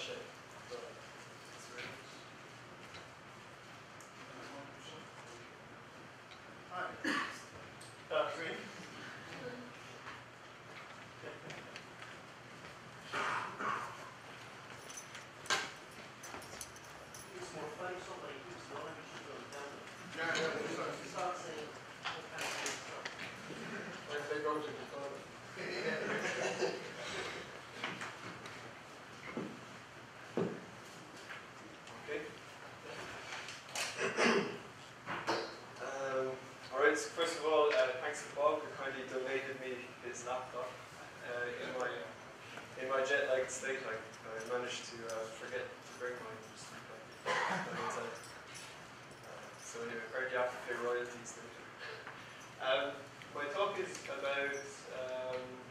shape. Dark green. It's more funny, somebody keeps the line, which is going down. Yeah, You start saying, what kind of stuff? if they go to the toilet. Okay. Alright, so first of all, thanks to Bob who kindly donated me his laptop. In my jet-lagged state, I managed to forget to bring mine. So anyway, apparently I have to pay royalties later. My talk is about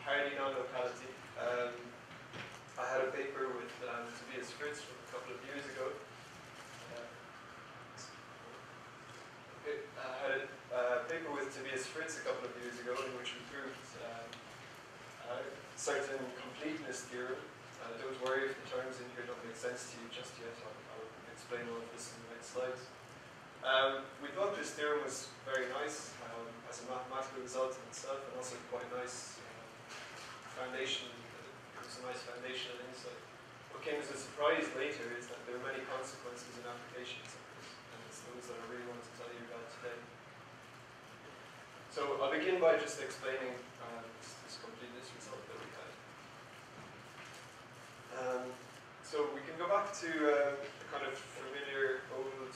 Hardy Non-locality. I had a paper with Tobias Fritz from a couple of years ago. I had a paper with Tobias Fritz a couple of years ago in which we proved certain completeness theorem. Don't worry if the terms in here don't make sense to you just yet. I'll explain all of this in the next slides. We thought this theorem was very nice as a mathematical result in itself, and also quite nice foundation. It was a nice foundational insight. What came as a surprise later is that there are many consequences and applications of this, and it's those that I really want to tell you about today. So I'll begin by just explaining this completeness result that we had. So we can go back to the kind of familiar old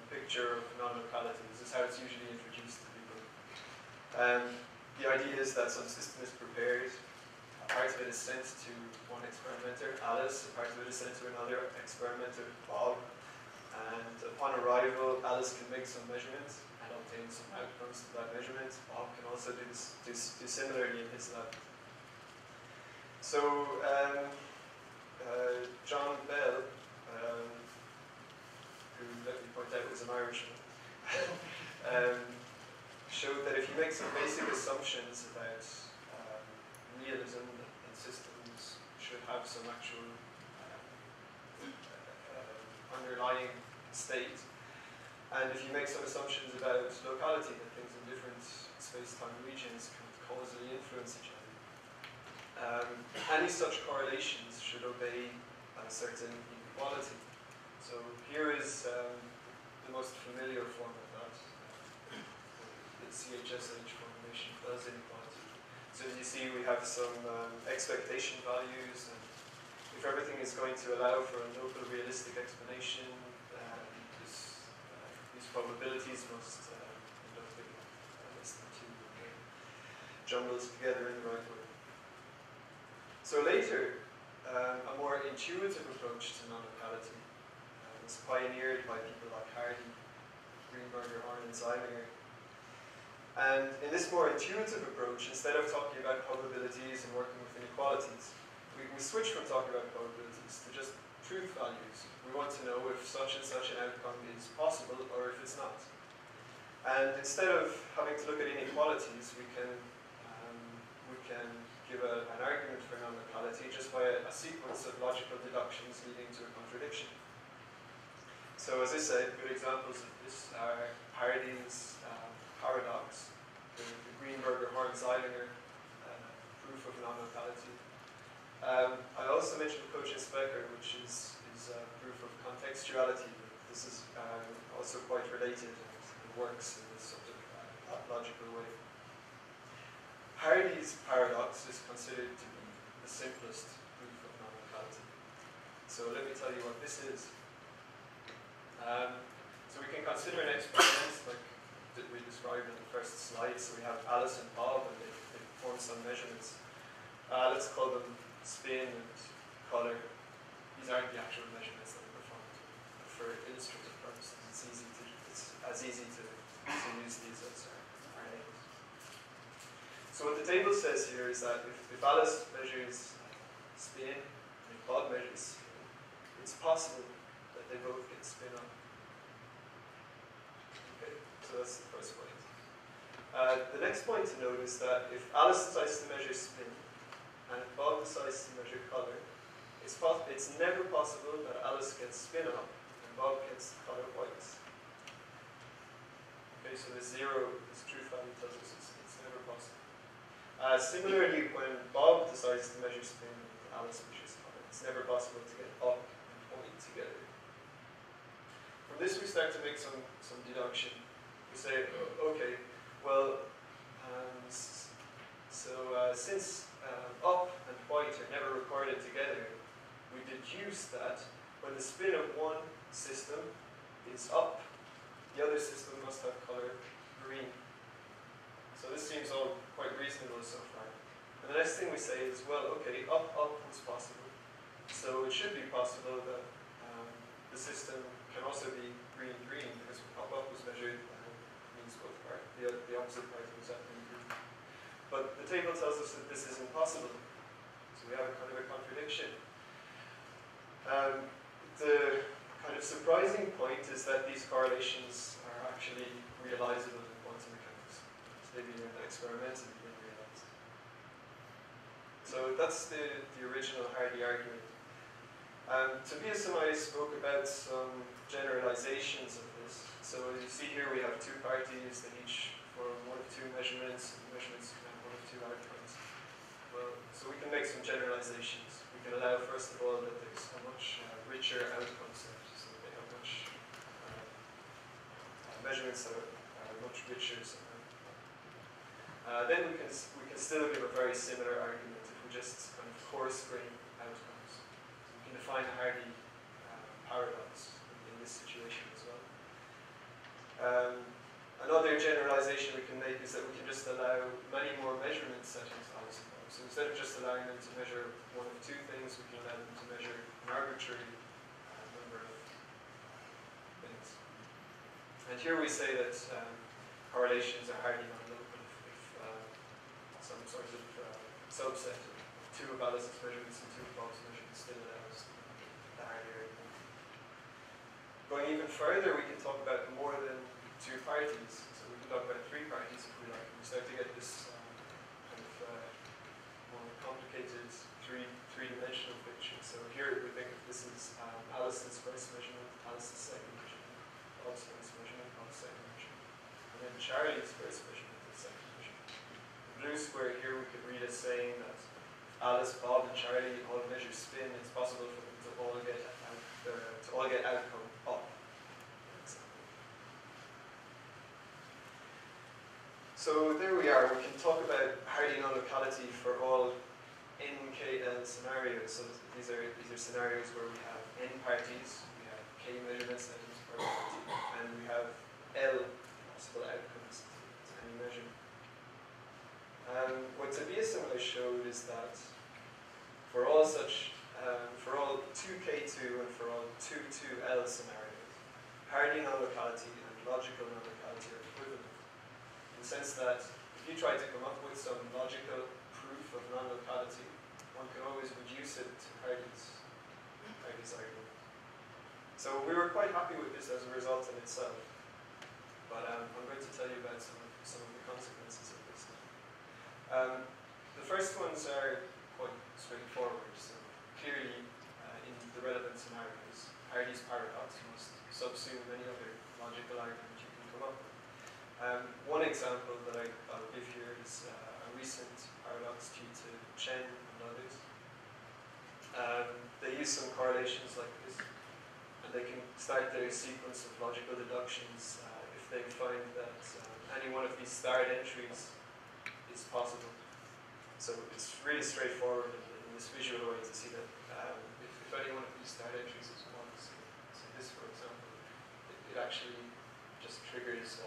picture of non-locality. This is how it's usually introduced to people. The idea is that some system is prepared, a part of it is sent to one experimenter, Alice, a part of it is sent to another experimenter, Bob, and upon arrival, Alice can make some measurements and obtain some outcomes from that measurement. Bob can also do similarly in his lab. So, John Bell, who, let me point out, was an Irishman, showed that if you make some basic assumptions about realism in systems should have some actual underlying state, and if you make some assumptions about locality, that things in different space-time regions can causally influence each other, any such correlations should obey a certain inequality. So here is the most familiar form of that, the CHSH formulation, Bell's inequality. So as you see, we have some expectation values, and if everything is going to allow for a local realistic explanation, these probabilities must end up being less than 2, jumbled together in the right way. So later, a more intuitive approach to non-locality was pioneered by people like Hardy, Greenberger, Horn, and Zeilinger. And in this more intuitive approach, instead of talking about probabilities and working with inequalities, we switch from talking about probabilities to just truth values. We want to know if such and such an outcome is possible or if it's not. And instead of having to look at inequalities, we can give an argument for non-locality just by a sequence of logical deductions leading to a contradiction. So as I said, good examples of this are Hardy's paradox, the Greenberger, Horn, Zeilinger proof of non-locality. I also mentioned Cochin-Specker, which is proof of contextuality. This is also quite related and works in this sort of logical way. Hardy's paradox is considered to be the simplest proof of non-locality. So let me tell you what this is. So we can consider an experiment like that we described in the first slide. So we have Alice and Bob, and they perform some measurements. Let's call them spin and color. These aren't the actual measurements that we performed. But for illustrative purposes, it's as easy to use these as our names. So what the table says here is that if Alice measures spin and if Bob measures spin, it's possible that they both get spin up. Okay, so that's the first point. The next point to note is that if Alice decides to measure spin and if Bob decides to measure color, it's never possible that Alice gets spin up and Bob gets color whites. Okay, so the zero, this truth value tells us it's never possible. Similarly, when Bob decides to measure spin and Alice measures color, it's never possible to get up and white together. From this we start to make some deduction. We say, okay, well, since up and white are never recorded together, we deduce that when the spin of one system is up, the other system must have color green. So this seems all quite reasonable so far. And the next thing we say is, well, okay, up is possible. So it should be possible that the system can also be green, because up was measured means both part. The opposite part was at green. But the table tells us that this is impossible. So we have a kind of a contradiction. The kind of surprising point is that these correlations are actually realizable in quantum mechanics. Maybe experimentally being realized. So that's the original Hardy argument. Tobias and I spoke about some generalizations of this. So as you see here, we have two parties that each form one of two measurements, and measurements have one of two outcomes. Well, so we can make some generalizations. We can allow, first of all, that there's a much richer outcome set, so they have much measurements that are much richer. Then we can still give a very similar argument if we just kind of coarse-grain outcomes. So we can define a Hardy paradox in this situation as well. Another generalization we can make is that we can just allow many more measurement settings on Alice and Bob. So instead of just allowing them to measure one of two things, we can allow them to measure an arbitrary number of things. And here we say that correlations are Hardy non-local if some sort of subset of two of Alice's measurements and two of Bob's measurements still allows the Hardy argument. Going even further, we can talk about more than two parties. So we can talk about three parties if we like. We start to get this kind of more complicated three-dimensional picture. So here we think of this as Alice's first measurement, Alice's second measurement, Bob's first measurement, Bob's second measurement, and then Charlie's first measurement and second measurement. The blue square here we could read as saying that Alice, Bob, and Charlie all measure spin. It's possible for them to all get outcome up. So there we are. We can talk about Hardy non-locality for all NKL scenarios. So these are scenarios where we have n parties, we have k measurement settings per party, and we have L possible outcomes to any measure. What Tobias and I showed is that for all 2K2 and for all 2L scenarios, Hardy non-locality and logical non-locality are equivalent. In the sense that if you try to come up with some logical proof of non-locality, one can always reduce it to Hardy's argument. So we were quite happy with this as a result in itself. But I'm going to tell you about some of the consequences of this now. The first ones are quite straightforward. So clearly, in the relevant scenarios, Hardy's paradox must subsume any other logical argument you can come up with. One example that I'll give here is a recent paradox due to Chen and others. They use some correlations like this, and they can start their sequence of logical deductions if they find that any one of these starred entries is possible. So it's really straightforward in this visual way to see that if any one of these starred entries is 1, so this for example, it actually just triggers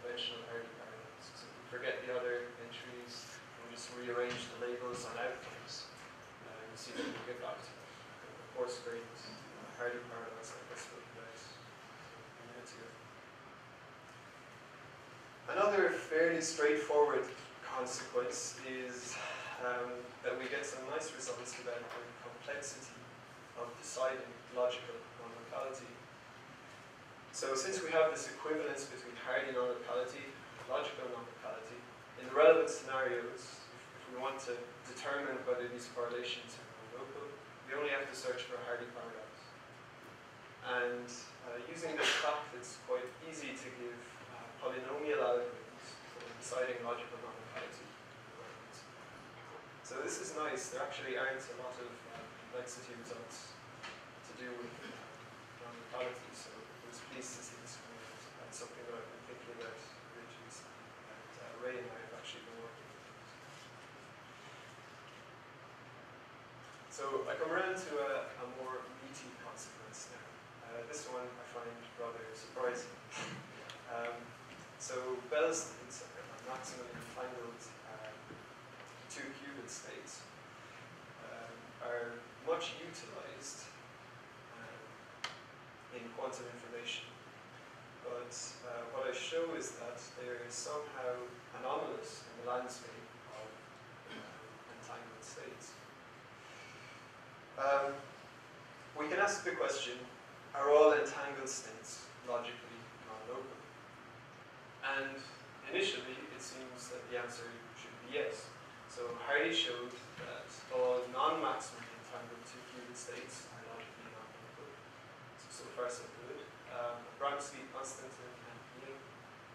conventional Hardy paradox. So we forget the other entries, and we just rearrange the labels on outcomes. You see that we get back to a coarse-grained Hardy paradox like I spoke about a minute ago. Another fairly straightforward consequence is that we get some nice results about the complexity of deciding logical non-locality. So since we have this equivalence between Hardy non-locality and logical non-locality, in the relevant scenarios, if we want to determine whether these correlations are non-local, we we only have to search for a Hardy paradox. And using this fact, it's quite easy to give polynomial algorithms for deciding logical non-locality. So this is nice. There actually aren't a lot of complexity results to do with non-locality, so I was pleased to see this coming out. That's something that I've been thinking about originally, and Ray and I have actually been working with it. So I come around to a more meaty consequence now. This one I find rather surprising. So Bell states are maximally entangled two-qubit states are much utilized in quantum information. But what I show is that they are somehow anomalous in the landscape of entangled states. We can ask the question, are all entangled states logically non-local? And initially, it seems that the answer should be yes. So Hardy showed that all non-maximally entangled two-qubit states are logically non-local. So far so good. Bramsky, Konstantin, and Ying,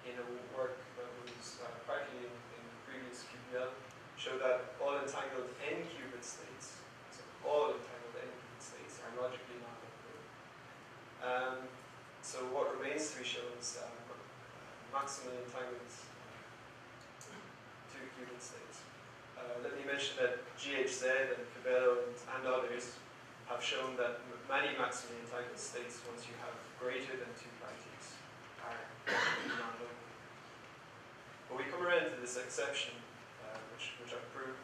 in a work that was partly in the previous QPL, showed that all entangled n-qubit states, so all entangled n-qubit states, are logically non-local. So what remains to be shown is maximally entangled two-qubit states. Let me mention that GHZ and Cabello and others have shown that many maximally entangled states, once you have greater than two parties, are non-local. But we come around to this exception, which I've proven,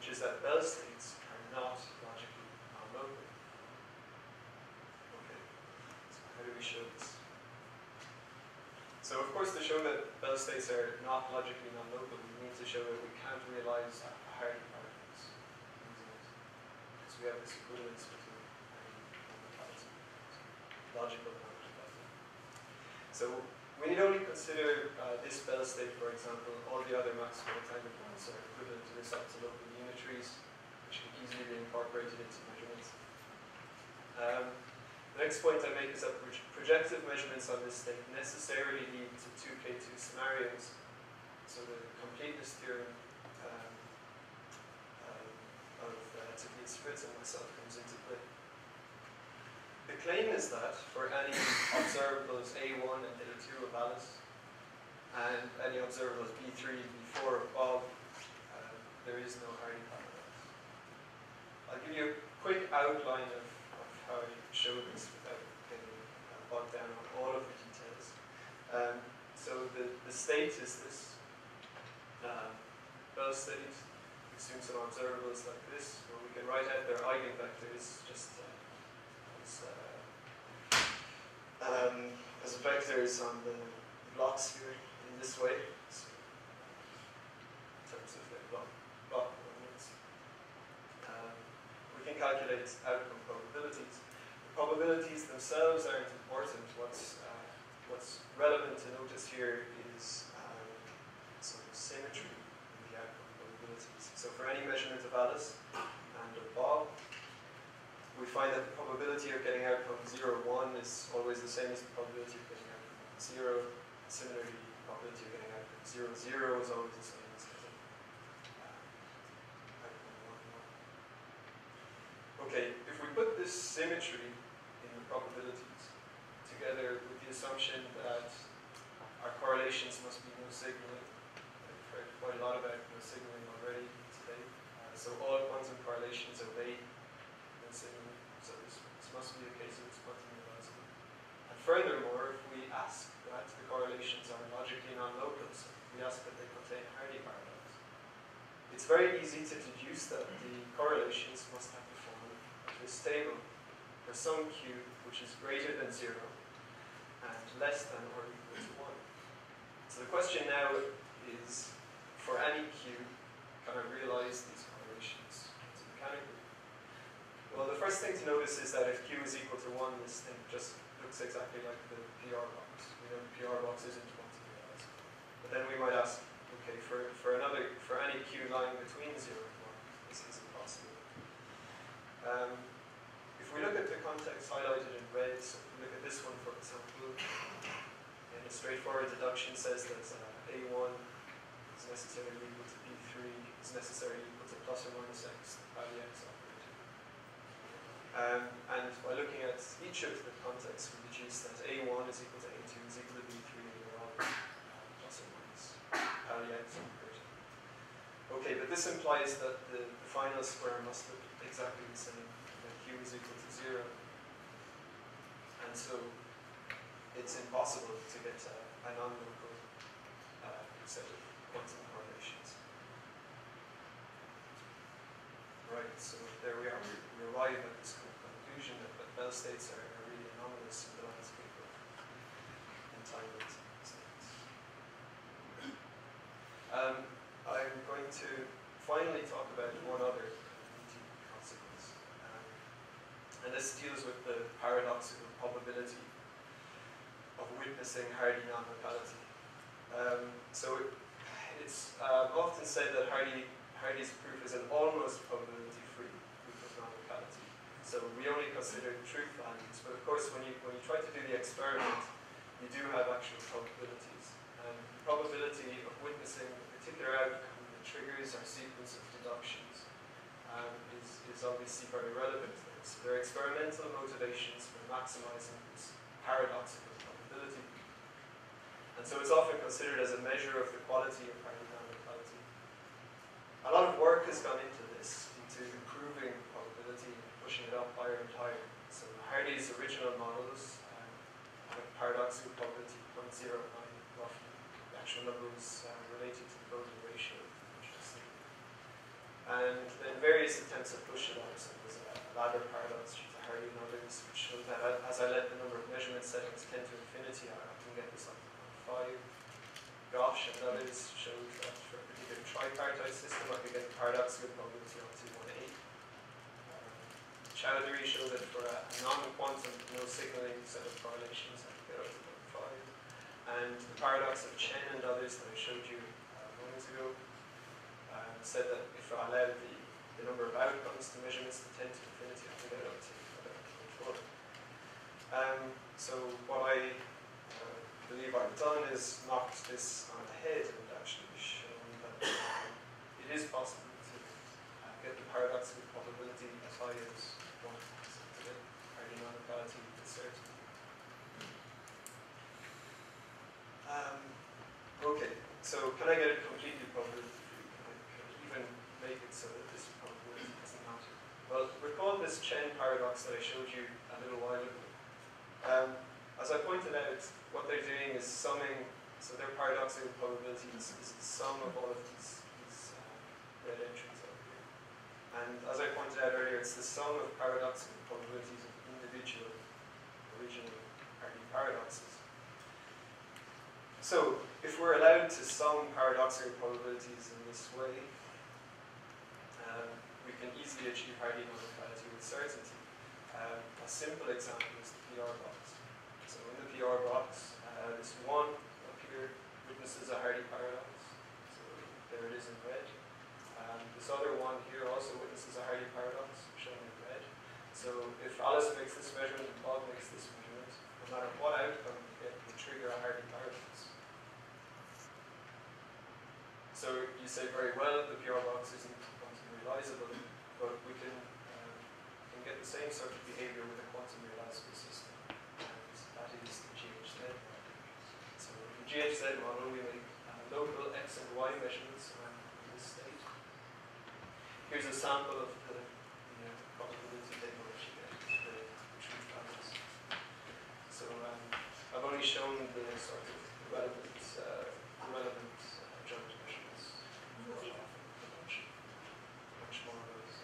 which is that Bell states are not logically non-local. Okay, so how do we show this? So of course, to show that Bell states are not logically non-local, we need to show that we can't realize a Hardy paradox using it. Because we have this equivalence between Hardy non-locality, logical non-locality. So we need only consider this Bell state, for example. All the other maximally entangled ones are equivalent to this up to local unitaries, which can easily be incorporated into measurements. The next point I make is that projective measurements on this state necessarily lead to 2K2 scenarios. So the completeness theorem of Tobias Fritz and myself comes into play. The claim is that for any observables A1 and A2 of Alice, and any observables B3 and B4 of Bob, there is no Hardy paradox. I'll give you a quick outline of how I show this without getting bogged down on all of the details. So the state is this Bell state. Assume some observables like this, where we can write out their eigenvectors just as vectors on the blocks here in this way. So, in terms of the block coordinates. We can calculate outcome probabilities. The probabilities themselves aren't important. What's relevant to notice here is some symmetry in the outcome probabilities. So for any measurement of Alice and of Bob, we find that the probability of getting outcome 0, 1 is always the same as the probability of getting outcome 0. Similarly, the probability of getting outcome 0, 0 is always the same as getting outcome 1, 1. Okay, if we put this symmetry in the probabilities together with the assumption that our correlations must be no signaling, I've heard quite a lot about no signaling already today. So all quantum correlations obey no signaling. So this must be a case of its quantum universal. And furthermore, if we ask that the correlations are logically non-local, so we ask that they contain Hardy paradox, it's very easy to deduce that the correlations must have the form of this table for some q which is greater than 0 and less than or equal to 1. So the question now is, for any q, can I realize these correlations mechanically? Well, the first thing to notice is that if q is equal to 1, this thing just looks exactly like the PR box. We know the PR box isn't quantum realized. But then we might ask, okay, for any q lying between 0 and 1, this isn't possible. If we look at the context highlighted in red, so if we look at this one for example, and a straightforward deduction says that A1 is necessarily equal to B3 is necessarily equal to plus or minus x by the x operator. And by looking at each of the contexts, we deduce that A1 is equal to A2 is equal to B3 and they're all plus or minus by the x operator. Okay, but this implies that the final square must look exactly the same, that q is equal to 0. And so it's impossible to get a non-local set of quantum correlations. Right, so there we are. We arrive at this conclusion that Bell states are really anomalous in the landscape of entangled states. I'm going to finally talk about one other consequence. And this deals with the paradoxical probability of witnessing Hardy non-locality. So it's often said that Hardy's proof is an almost probability-free proof of non-locality. So we only consider truth values, but of course when you try to do the experiment, you do have actual probabilities. And the probability of witnessing a particular outcome that triggers our sequence of deductions is obviously very relevant. So there are experimental motivations for maximizing this paradoxical probability. And so it's often considered as a measure of the quality of Hardy non-locality. A lot of work has gone into this, into improving probability and pushing it up higher and higher. So Hardy's original models had a paradoxical probability of 0.09 roughly. The actual number was related to the Bowden ratio, interesting. And then various attempts at push it up. So there was a ladder paradox due to Hardy and others, which showed that as I let the number of measurement settings tend to infinity, I can get this up to 0.5. Gosh and others showed that for a particular tripartite system, I could get the paradoxical probability up to 1/8. Chowdhury showed that for a non-quantum, no signaling set of correlations, I could get up to 0.5. And the paradox of Chen and others that I showed you moments ago said that if I allowed the number of outcomes to measurements to tend to infinity, I could get up to about 0.4. So what I believe I've done is knocked this on the head and actually shown that it is possible to get the paradoxical probability as high as 1. So to get Hardy non-locality with certainty. Okay, so can I get it completely probability free? Can I even make it so that this probability doesn't matter? Well, recall this Chen paradox that I showed you a little while ago. As I pointed out, what they're doing is summing, so their paradoxical probabilities is the sum of all of these red entries over here. And as I pointed out earlier, it's the sum of paradoxical probabilities of individual original Hardy paradoxes. So, if we're allowed to sum paradoxical probabilities in this way, we can easily achieve Hardy non-locality with certainty. A simple example is the PR box. So in the PR box, this one up here witnesses a Hardy paradox. So there it is in red. This other one here also witnesses a Hardy paradox, shown in red. So if Alice makes this measurement and Bob makes this measurement, no matter what outcome we get, we trigger a Hardy paradox. So you say very well, the PR box isn't quantum realizable, but we can get the same sort of behavior with a quantum realizable system. That is the GHZ model. So in the GHZ model, we make local x and y measurements around this state. Here's a sample of the probability table which you get, the truth values. So I've only shown the sort of relevant joint measurements. Much more of those.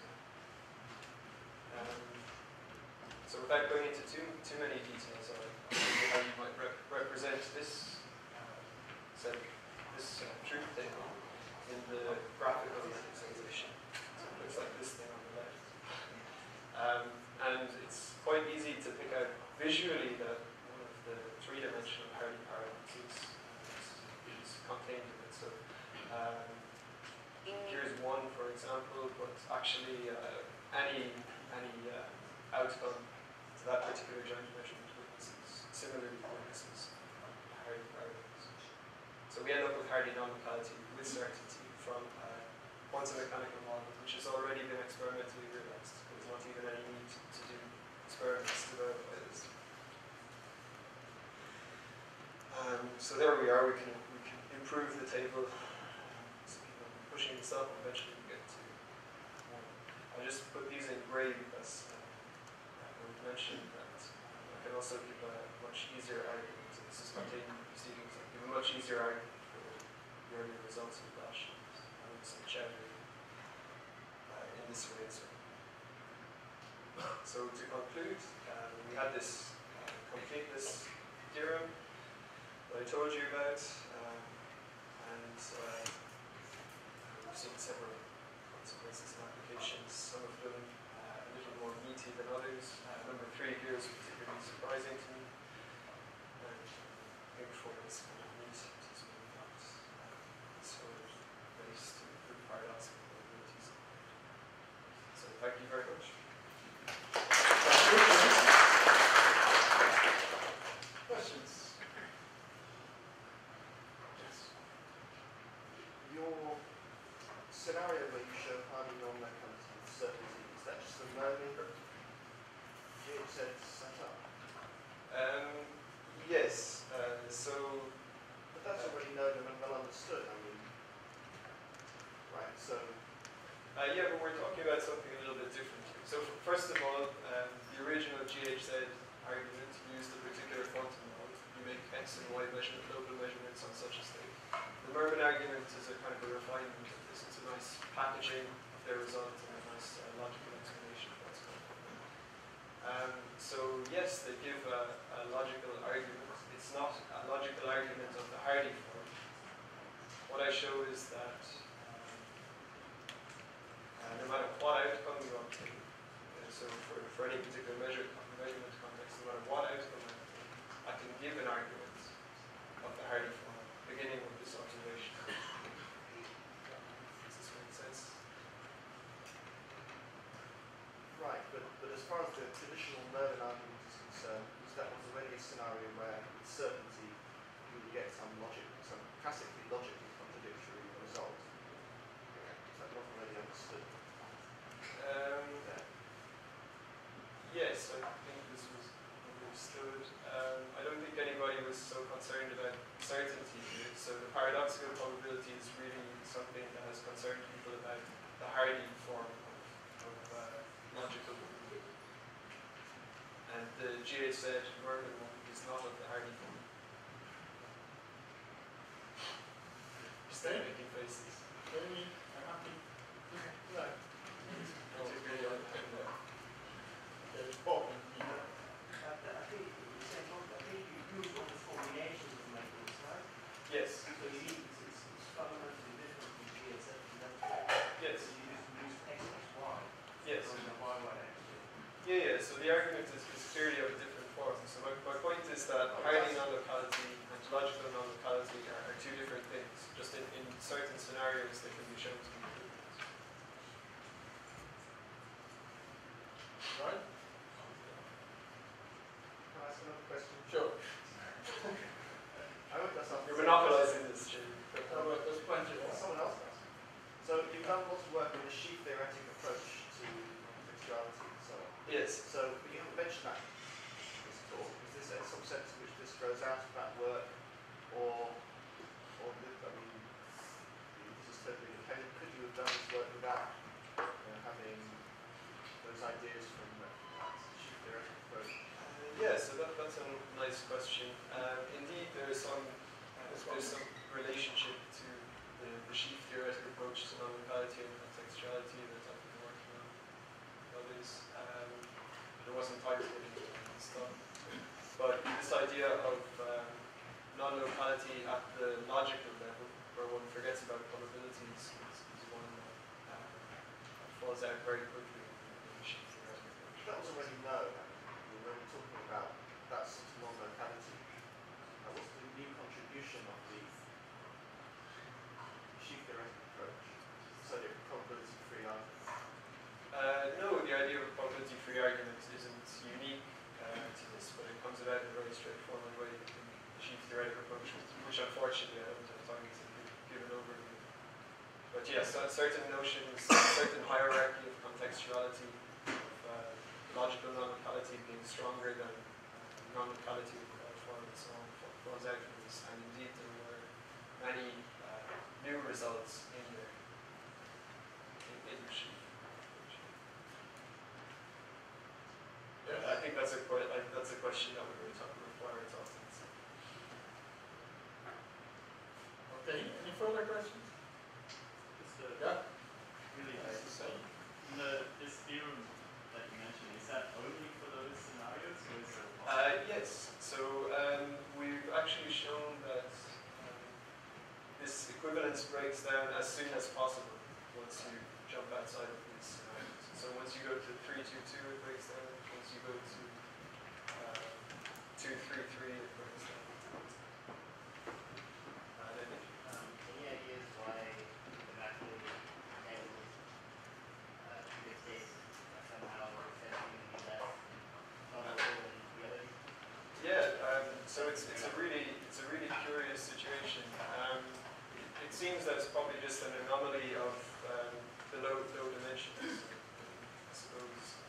So without going into too many details, I'll show you how you might represent this truth table in the graphical representation. So it looks like this thing on the left. And it's quite easy to pick out visually that one of the three-dimensional Hardy paradoxes is contained in it. So here's one, for example, but actually any that particular joint measurement witnesses, similarly witnesses Hardy arguments. So we end up with Hardy non-locality with certainty from a quantum mechanical model, which has already been experimentally realized. There's not even any need to do experiments to verify this. So there we are. We can improve the table. So pushing this up, and eventually we get to one. I'll just put these in grey because we've mentioned that I can also give a much easier argument. So this is continuing proceedings. I give a much easier argument for the earlier results of Gaussians and some chattering in this way as well. So to conclude, we had this completeness theorem that I told you about, and we've seen several consequences and applications, some of them a little more meaty than others. Number 3 here is particularly surprising to me. And number 4 is kind of neat, it's really not sort of based to prove paradoxical probabilities. So thank you very much. Questions? Yes. Your scenario where you show Hardy non-locality with certainty, is that just a learning GHZ setup? Yes. But that's already known and well understood. I mean, right? So. Yeah, but we're talking about something a little bit different here. So first of all, the original GHZ argument used a particular quantum model. You make X and Y local measurements on such a state. The Mermin argument is a kind of a refinement of this. It's a nice packaging of their result and a nice logical explanation of what's going on. So yes, they give a logical argument. It's not a logical argument of the Hardy form. What I show is that no matter what outcome you obtain, so for any particular measurement context, no matter what outcome I obtain, I can give an argument of the Hardy form, beginning with this observation. Does this make sense? Right, but as far as the traditional Mermin argument is concerned, that was already a scenario where with certainty you would get some classically logically contradictory result. That wasn't already understood. Yes, I think this was understood. I don't think anybody was so concerned about certainty here. So the paradoxical probability is really something that has concerned people about the Hardy form of logical probability. And the GHZ Mermin one is not of the Hardy form. Stay making faces. Very happy. Yeah. There's Bob and Peter. I think you use all the combinations of methods, right? Yes. So you need it's fundamentally different from GHZ. Yes. So you use X, Y. Yes. Rather than Y, X. Yeah. So the argument is clearly of a different form. So my point is that Hardy non-locality and logical non-locality are two different things. Just in certain scenarios they can be shown to be different. Right? Can I ask another question? Sure. I hope that's not. You're monopolizing this, Jim. There's plenty of Someone else does. So you've done lots of work with the sheaf theoretic approach to contextuality and so on. Yes. So you haven't mentioned that in this talk. Is this some sense in which this grows out of that work, or I mean, this is totally independent. Could you have done this work without having those ideas from that sheaf theoretic approach? Yeah, so that's a nice question. Indeed, there's some relationship to the sheaf theoretic approach to non-locality and contextuality that I've been working on with others. There wasn't time for it and stuff. But this idea of non-locality at the logical level, where one forgets about probabilities, is one that falls out very quickly in the sheaf theoretic approach. That was already known. We were already talking about that sort of non-locality. What's the new contribution of the sheaf theoretic approach? So the probability-free argument. No, the idea of a probability-free argument isn't unique. certain notions, certain hierarchy of contextuality, of logical non-locality being stronger than non-locality of form and so on, flows out from this. And indeed, there were many new results in there. In machine. Yeah, I think that's a question that we're going to require to talk about. Okay, any further questions? Yeah? Really Nice to say. this theorem that you mentioned, is that only for those scenarios, or is there yes, so we've actually shown that this equivalence breaks down as soon as possible once you jump outside of these scenarios. So once you go to 3, 2, 2, it breaks down. Once you go to 2, 3, 3, it breaks down. Any ideas why the maximum tables previous days are somehow said to be less vulnerable than the others? Yeah, so it's a really curious situation. It seems that it's probably just an anomaly of the low dimensions. I suppose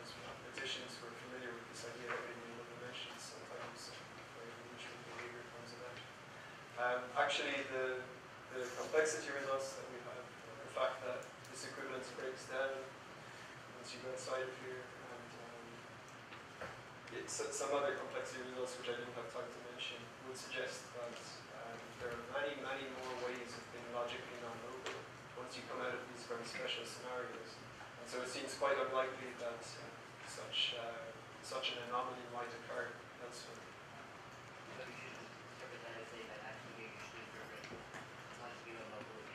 as mathematicians we're familiar with this idea that in low dimensions sometimes very unusual behavior comes about. Actually, the complexity results that we have, the fact that this equivalence breaks down once you go outside of here, and some other complexity results which I didn't have time to mention would suggest that there are many more ways of being logically non-local once you come out of these very special scenarios. And so it seems quite unlikely that such an anomaly might occur elsewhere. So you should interpret that as saying that actually you should interpret logically non-local